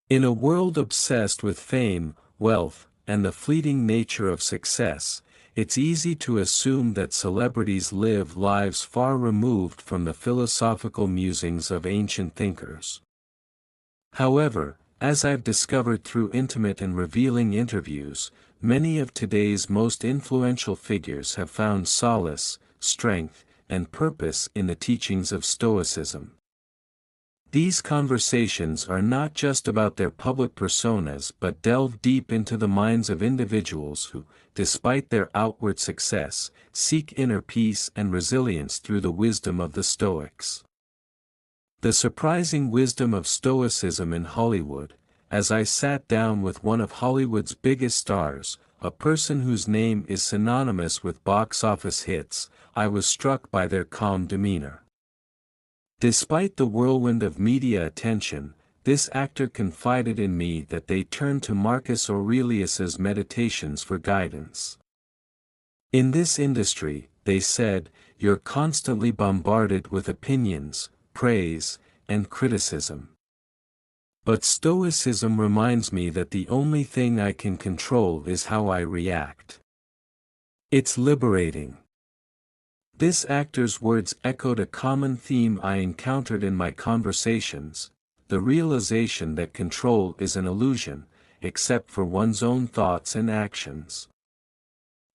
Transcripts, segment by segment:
In a world obsessed with fame, wealth, and the fleeting nature of success, it's easy to assume that celebrities live lives far removed from the philosophical musings of ancient thinkers. However, as I've discovered through intimate and revealing interviews, many of today's most influential figures have found solace, strength, and purpose in the teachings of Stoicism. These conversations are not just about their public personas but delve deep into the minds of individuals who, despite their outward success, seek inner peace and resilience through the wisdom of the Stoics. The surprising wisdom of Stoicism in Hollywood. As I sat down with one of Hollywood's biggest stars, a person whose name is synonymous with box office hits, I was struck by their calm demeanor. Despite the whirlwind of media attention, this actor confided in me that they turned to Marcus Aurelius's meditations for guidance. In this industry, they said, you're constantly bombarded with opinions, praise, and criticism. But Stoicism reminds me that the only thing I can control is how I react. It's liberating. This actor's words echoed a common theme I encountered in my conversations, the realization that control is an illusion, except for one's own thoughts and actions.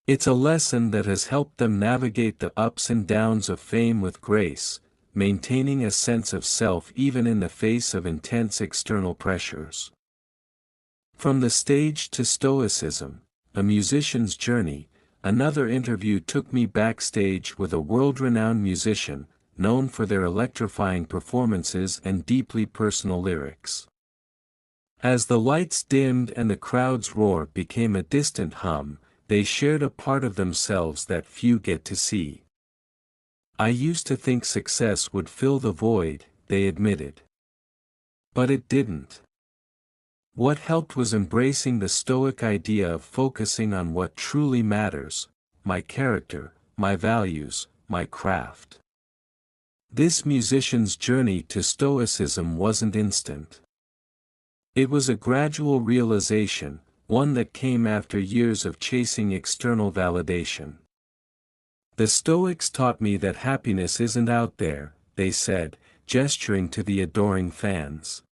It's a lesson that has helped them navigate the ups and downs of fame with grace, maintaining a sense of self even in the face of intense external pressures. From the stage to Stoicism, a musician's journey, another interview took me backstage with a world-renowned musician, known for their electrifying performances and deeply personal lyrics. As the lights dimmed and the crowd's roar became a distant hum, they shared a part of themselves that few get to see. I used to think success would fill the void, they admitted. But it didn't. What helped was embracing the Stoic idea of focusing on what truly matters: my character, my values, my craft. This musician's journey to Stoicism wasn't instant. It was a gradual realization, one that came after years of chasing external validation. The Stoics taught me that happiness isn't out there, they said, gesturing to the adoring fans.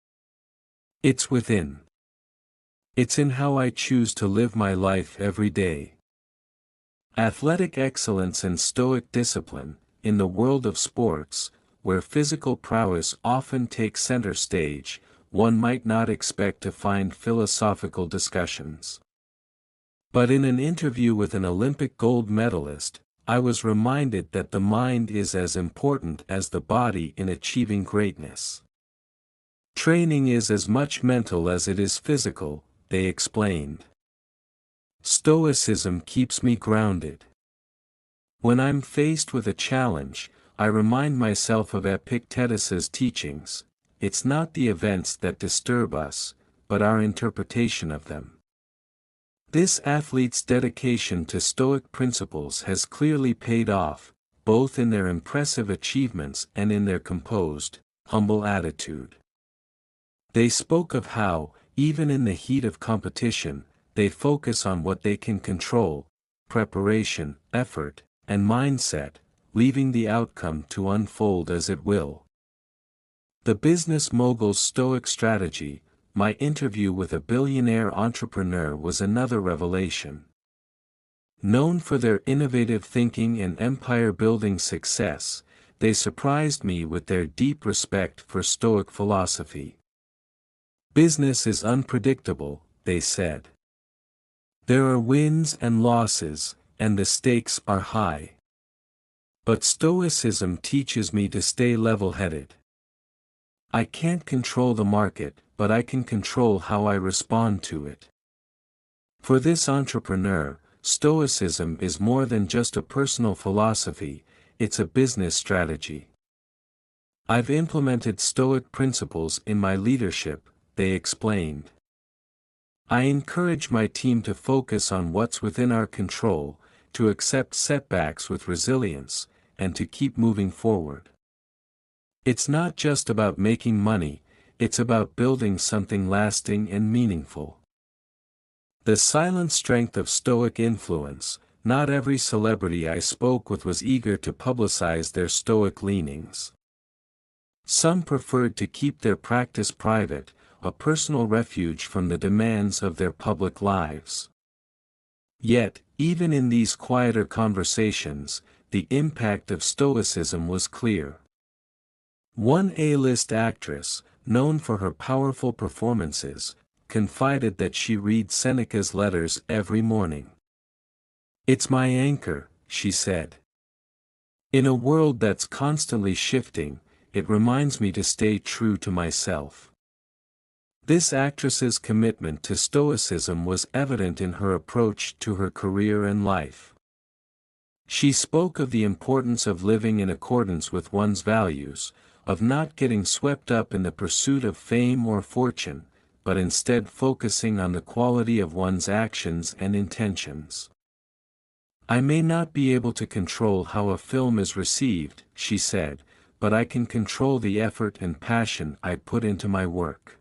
It's within. It's in how I choose to live my life every day. Athletic excellence and Stoic discipline. In the world of sports, where physical prowess often takes center stage, one might not expect to find philosophical discussions. But in an interview with an Olympic gold medalist, I was reminded that the mind is as important as the body in achieving greatness. Training is as much mental as it is physical, they explained. Stoicism keeps me grounded. When I'm faced with a challenge, I remind myself of Epictetus's teachings. It's not the events that disturb us, but our interpretation of them. This athlete's dedication to Stoic principles has clearly paid off, both in their impressive achievements and in their composed, humble attitude. They spoke of how, even in the heat of competition, they focus on what they can control: preparation, effort, and mindset, leaving the outcome to unfold as it will. The business mogul's Stoic strategy. My interview with a billionaire entrepreneur was another revelation. Known for their innovative thinking and empire-building success, they surprised me with their deep respect for Stoic philosophy. Business is unpredictable, they said. There are wins and losses, and the stakes are high. But Stoicism teaches me to stay level-headed. I can't control the market, but I can control how I respond to it. For this entrepreneur, Stoicism is more than just a personal philosophy, it's a business strategy. I've implemented Stoic principles in my leadership, they explained. I encourage my team to focus on what's within our control, to accept setbacks with resilience, and to keep moving forward. It's not just about making money, it's about building something lasting and meaningful. The silent strength of Stoic influence. Not every celebrity I spoke with was eager to publicize their Stoic leanings. Some preferred to keep their practice private, a personal refuge from the demands of their public lives. Yet, even in these quieter conversations, the impact of Stoicism was clear. One A-list actress, known for her powerful performances, confided that she reads Seneca's letters every morning. "It's my anchor," she said. "In a world that's constantly shifting, it reminds me to stay true to myself." This actress's commitment to Stoicism was evident in her approach to her career and life. She spoke of the importance of living in accordance with one's values, of not getting swept up in the pursuit of fame or fortune, but instead focusing on the quality of one's actions and intentions. "I may not be able to control how a film is received," she said, "but I can control the effort and passion I put into my work."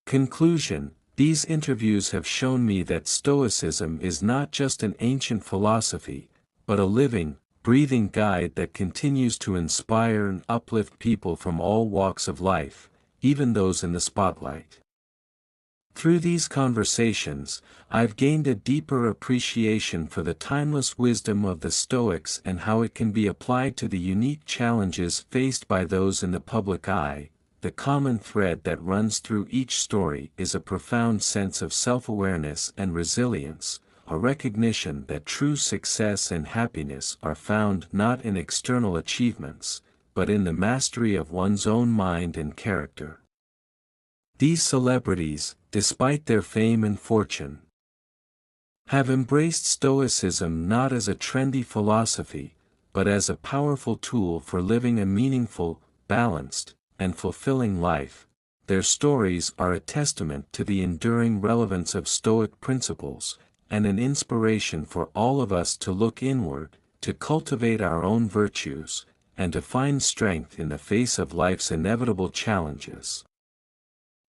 Conclusion: these interviews have shown me that Stoicism is not just an ancient philosophy, but a living, breathing guide that continues to inspire and uplift people from all walks of life, even those in the spotlight. Through these conversations, I've gained a deeper appreciation for the timeless wisdom of the Stoics and how it can be applied to the unique challenges faced by those in the public eye. The common thread that runs through each story is a profound sense of self-awareness and resilience, a recognition that true success and happiness are found not in external achievements, but in the mastery of one's own mind and character. These celebrities, despite their fame and fortune, have embraced Stoicism not as a trendy philosophy, but as a powerful tool for living a meaningful, balanced, and fulfilling life. Their stories are a testament to the enduring relevance of Stoic principles, and an inspiration for all of us to look inward, to cultivate our own virtues, and to find strength in the face of life's inevitable challenges.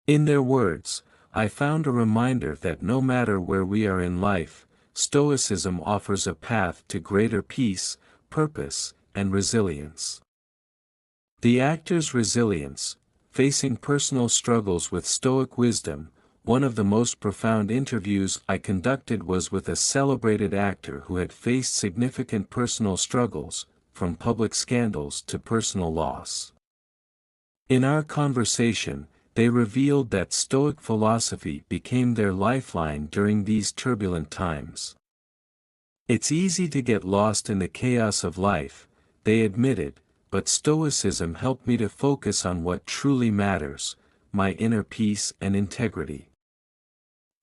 In their words, I found a reminder that no matter where we are in life, Stoicism offers a path to greater peace, purpose, and resilience. The actor's resilience, facing personal struggles with Stoic wisdom. One of the most profound interviews I conducted was with a celebrated actor who had faced significant personal struggles, from public scandals to personal loss. In our conversation, they revealed that Stoic philosophy became their lifeline during these turbulent times. "It's easy to get lost in the chaos of life," they admitted, "but Stoicism helped me to focus on what truly matters, my inner peace and integrity."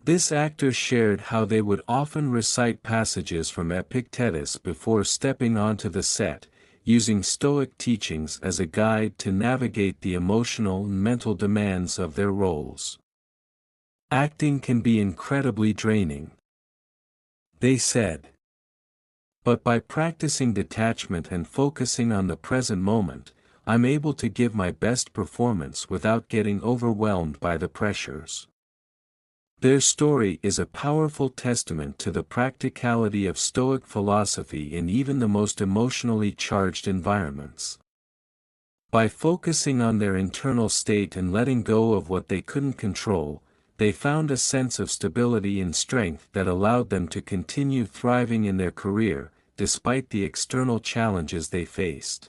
This actor shared how they would often recite passages from Epictetus before stepping onto the set, using Stoic teachings as a guide to navigate the emotional and mental demands of their roles. "Acting can be incredibly draining," they said. "But by practicing detachment and focusing on the present moment, I'm able to give my best performance without getting overwhelmed by the pressures." Their story is a powerful testament to the practicality of Stoic philosophy in even the most emotionally charged environments. By focusing on their internal state and letting go of what they couldn't control, they found a sense of stability and strength that allowed them to continue thriving in their career, despite the external challenges they faced.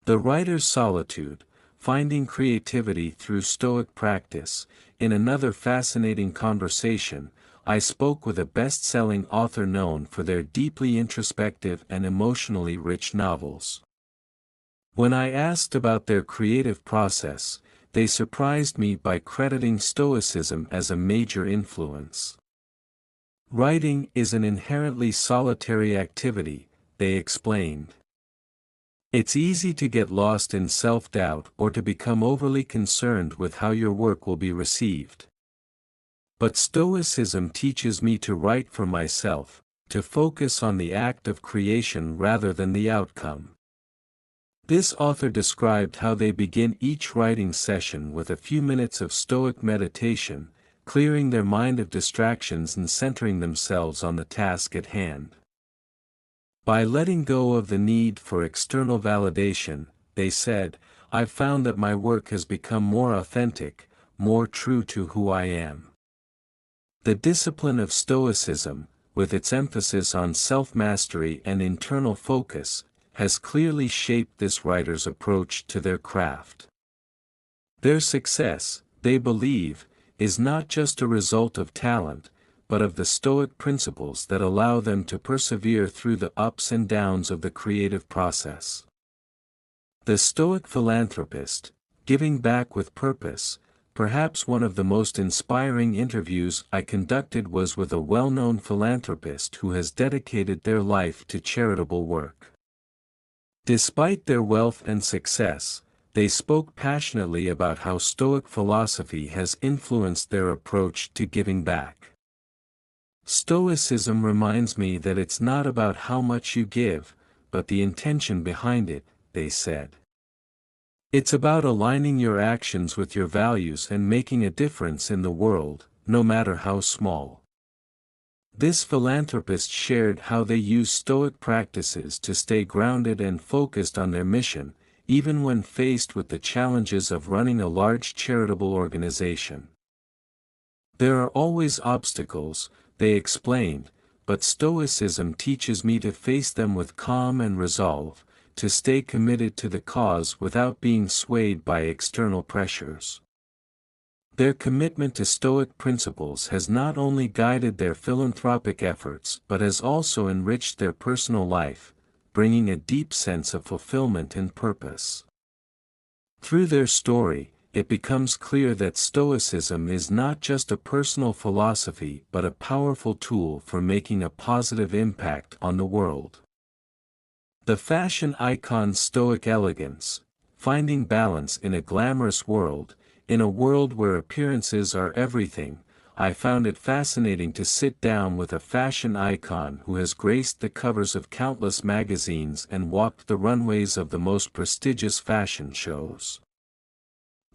The writer's solitude, finding creativity through Stoic practice. In another fascinating conversation, I spoke with a best-selling author known for their deeply introspective and emotionally rich novels. When I asked about their creative process, they surprised me by crediting Stoicism as a major influence. "Writing is an inherently solitary activity," they explained. "It's easy to get lost in self-doubt or to become overly concerned with how your work will be received. But Stoicism teaches me to write for myself, to focus on the act of creation rather than the outcome." This author described how they begin each writing session with a few minutes of Stoic meditation, clearing their mind of distractions and centering themselves on the task at hand. By letting go of the need for external validation, they said, I've found that my work has become more authentic, more true to who I am. The discipline of Stoicism, with its emphasis on self-mastery and internal focus, has clearly shaped this writer's approach to their craft. Their success, they believe, is not just a result of talent, but of the Stoic principles that allow them to persevere through the ups and downs of the creative process. The Stoic philanthropist, giving back with purpose. Perhaps one of the most inspiring interviews I conducted was with a well-known philanthropist who has dedicated their life to charitable work. Despite their wealth and success, they spoke passionately about how Stoic philosophy has influenced their approach to giving back. Stoicism reminds me that it's not about how much you give, but the intention behind it, they said. It's about aligning your actions with your values and making a difference in the world, no matter how small. This philanthropist shared how they use Stoic practices to stay grounded and focused on their mission, even when faced with the challenges of running a large charitable organization. There are always obstacles, they explained, but Stoicism teaches me to face them with calm and resolve, to stay committed to the cause without being swayed by external pressures. Their commitment to Stoic principles has not only guided their philanthropic efforts but has also enriched their personal life, bringing a deep sense of fulfillment and purpose. Through their story, it becomes clear that Stoicism is not just a personal philosophy but a powerful tool for making a positive impact on the world. The fashion icon Stoic elegance, finding balance in a glamorous world, in a world where appearances are everything. I found it fascinating to sit down with a fashion icon who has graced the covers of countless magazines and walked the runways of the most prestigious fashion shows.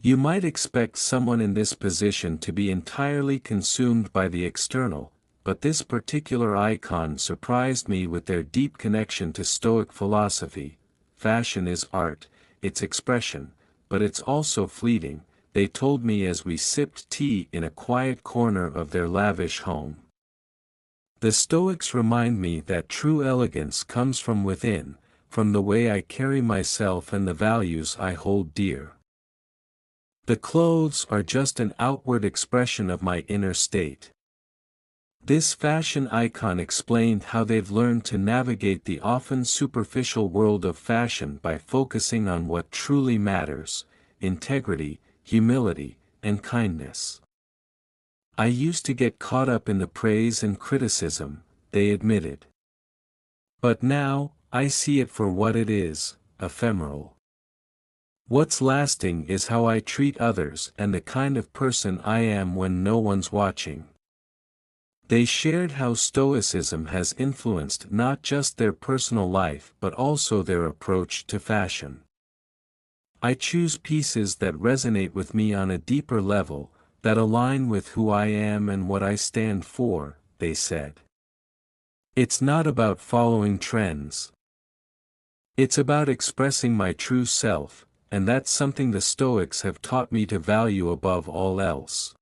You might expect someone in this position to be entirely consumed by the external, but this particular icon surprised me with their deep connection to Stoic philosophy. Fashion is art, it's expression, but it's also fleeting, they told me as we sipped tea in a quiet corner of their lavish home. The Stoics remind me that true elegance comes from within, from the way I carry myself and the values I hold dear. The clothes are just an outward expression of my inner state. This fashion icon explained how they've learned to navigate the often superficial world of fashion by focusing on what truly matters: integrity, humility, and kindness. I used to get caught up in the praise and criticism, they admitted. But now, I see it for what it is, ephemeral. What's lasting is how I treat others and the kind of person I am when no one's watching. They shared how Stoicism has influenced not just their personal life but also their approach to fashion. I choose pieces that resonate with me on a deeper level, that align with who I am and what I stand for, they said. It's not about following trends. It's about expressing my true self, and that's something the Stoics have taught me to value above all else.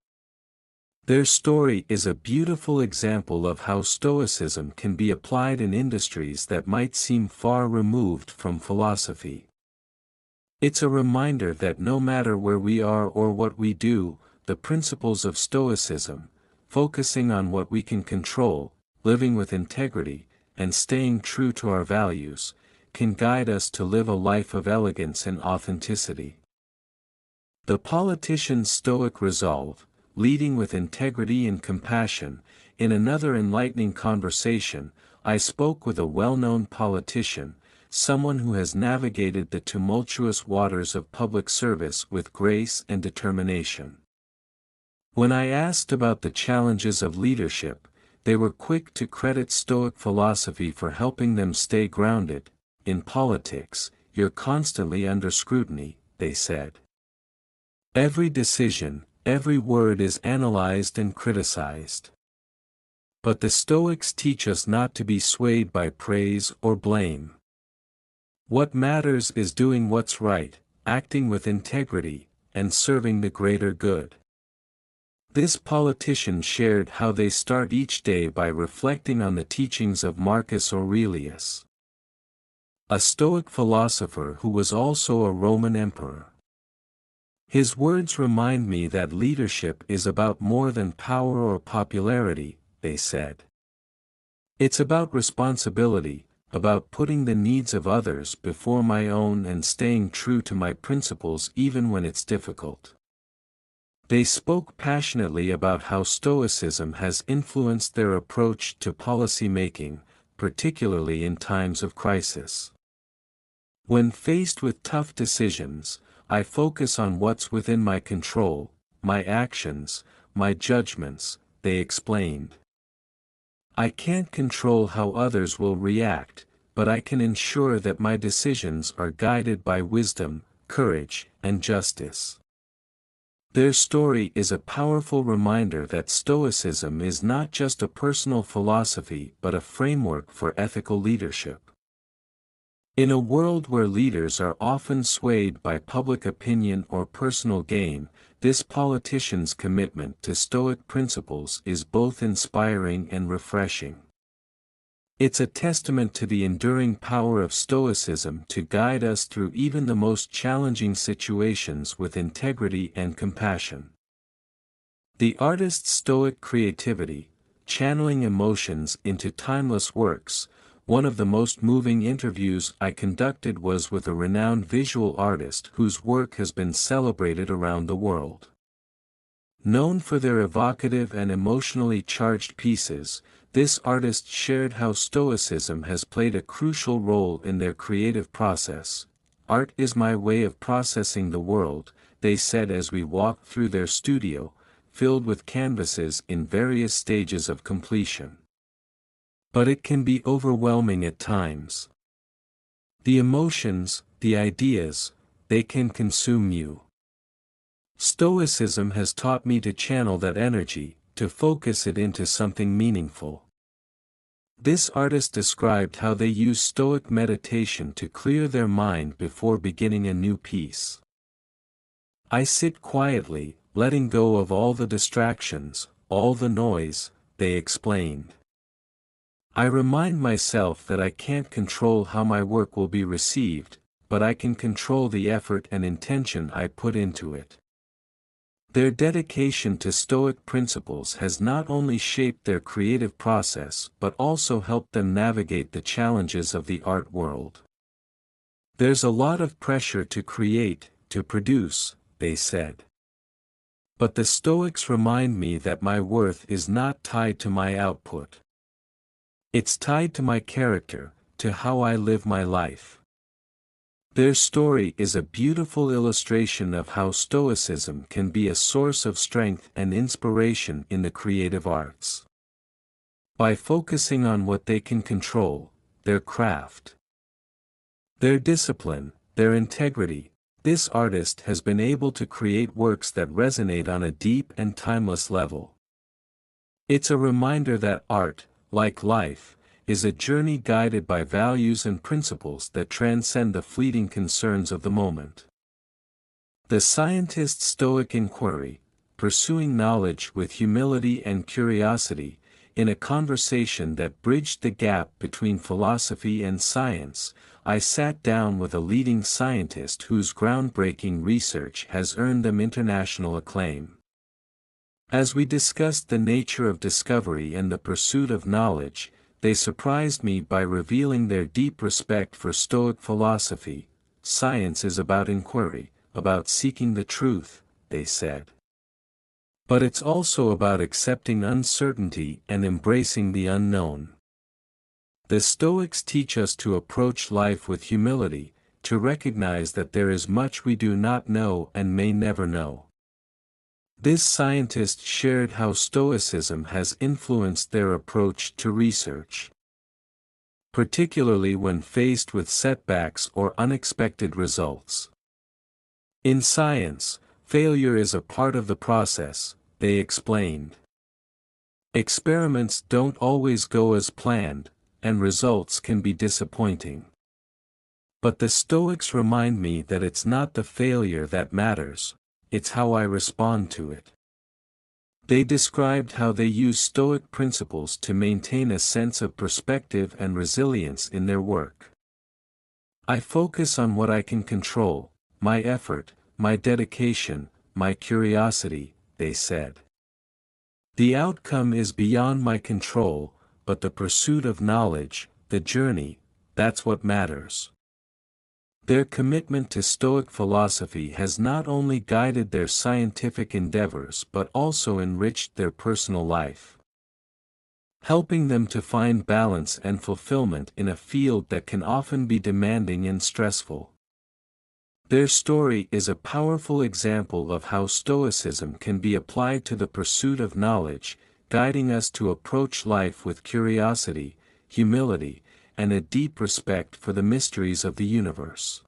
Their story is a beautiful example of how Stoicism can be applied in industries that might seem far removed from philosophy. It's a reminder that no matter where we are or what we do, the principles of Stoicism, focusing on what we can control, living with integrity, and staying true to our values, can guide us to live a life of elegance and authenticity. The politician's Stoic resolve, leading with integrity and compassion. In another enlightening conversation, I spoke with a well-known politician, someone who has navigated the tumultuous waters of public service with grace and determination. When I asked about the challenges of leadership, they were quick to credit Stoic philosophy for helping them stay grounded. In politics, you're constantly under scrutiny, they said. Every decision, every word is analyzed and criticized. But the Stoics teach us not to be swayed by praise or blame. What matters is doing what's right, acting with integrity, and serving the greater good. This politician shared how they start each day by reflecting on the teachings of Marcus Aurelius, a Stoic philosopher who was also a Roman emperor. His words remind me that leadership is about more than power or popularity, they said. It's about responsibility, about putting the needs of others before my own and staying true to my principles even when it's difficult. They spoke passionately about how Stoicism has influenced their approach to policy making, particularly in times of crisis. When faced with tough decisions, I focus on what's within my control, my actions, my judgments, they explained. I can't control how others will react, but I can ensure that my decisions are guided by wisdom, courage, and justice. Their story is a powerful reminder that Stoicism is not just a personal philosophy but a framework for ethical leadership. In a world where leaders are often swayed by public opinion or personal gain, this politician's commitment to Stoic principles is both inspiring and refreshing. It's a testament to the enduring power of Stoicism to guide us through even the most challenging situations with integrity and compassion. The artist's Stoic creativity, channeling emotions into timeless works. One of the most moving interviews I conducted was with a renowned visual artist whose work has been celebrated around the world. Known for their evocative and emotionally charged pieces, this artist shared how Stoicism has played a crucial role in their creative process. "Art is my way of processing the world," they said as we walked through their studio, filled with canvases in various stages of completion. But it can be overwhelming at times. The emotions, the ideas, they can consume you. Stoicism has taught me to channel that energy, to focus it into something meaningful. This artist described how they use Stoic meditation to clear their mind before beginning a new piece. "I sit quietly, letting go of all the distractions, all the noise," they explained. "I remind myself that I can't control how my work will be received, but I can control the effort and intention I put into it." Their dedication to Stoic principles has not only shaped their creative process but also helped them navigate the challenges of the art world. "There's a lot of pressure to create, to produce," they said. "But the Stoics remind me that my worth is not tied to my output. It's tied to my character, to how I live my life." Their story is a beautiful illustration of how Stoicism can be a source of strength and inspiration in the creative arts. By focusing on what they can control, their craft, their discipline, their integrity, this artist has been able to create works that resonate on a deep and timeless level. It's a reminder that art, like life, is a journey guided by values and principles that transcend the fleeting concerns of the moment. The scientist's Stoic inquiry, pursuing knowledge with humility and curiosity, in a conversation that bridged the gap between philosophy and science, I sat down with a leading scientist whose groundbreaking research has earned them international acclaim. As we discussed the nature of discovery and the pursuit of knowledge, they surprised me by revealing their deep respect for Stoic philosophy. "Science is about inquiry, about seeking the truth," they said. "But it's also about accepting uncertainty and embracing the unknown." The Stoics teach us to approach life with humility, to recognize that there is much we do not know and may never know. This scientist shared how Stoicism has influenced their approach to research. particularly when faced with setbacks or unexpected results. In science, failure is a part of the process, they explained. Experiments don't always go as planned, and results can be disappointing. But the Stoics remind me that it's not the failure that matters, it's how I respond to it. They described how they use Stoic principles to maintain a sense of perspective and resilience in their work. I focus on what I can control, my effort, my dedication, my curiosity, they said. The outcome is beyond my control, but the pursuit of knowledge, the journey, that's what matters. Their commitment to Stoic philosophy has not only guided their scientific endeavors but also enriched their personal life, helping them to find balance and fulfillment in a field that can often be demanding and stressful. Their story is a powerful example of how Stoicism can be applied to the pursuit of knowledge, guiding us to approach life with curiosity, humility, and a deep respect for the mysteries of the universe.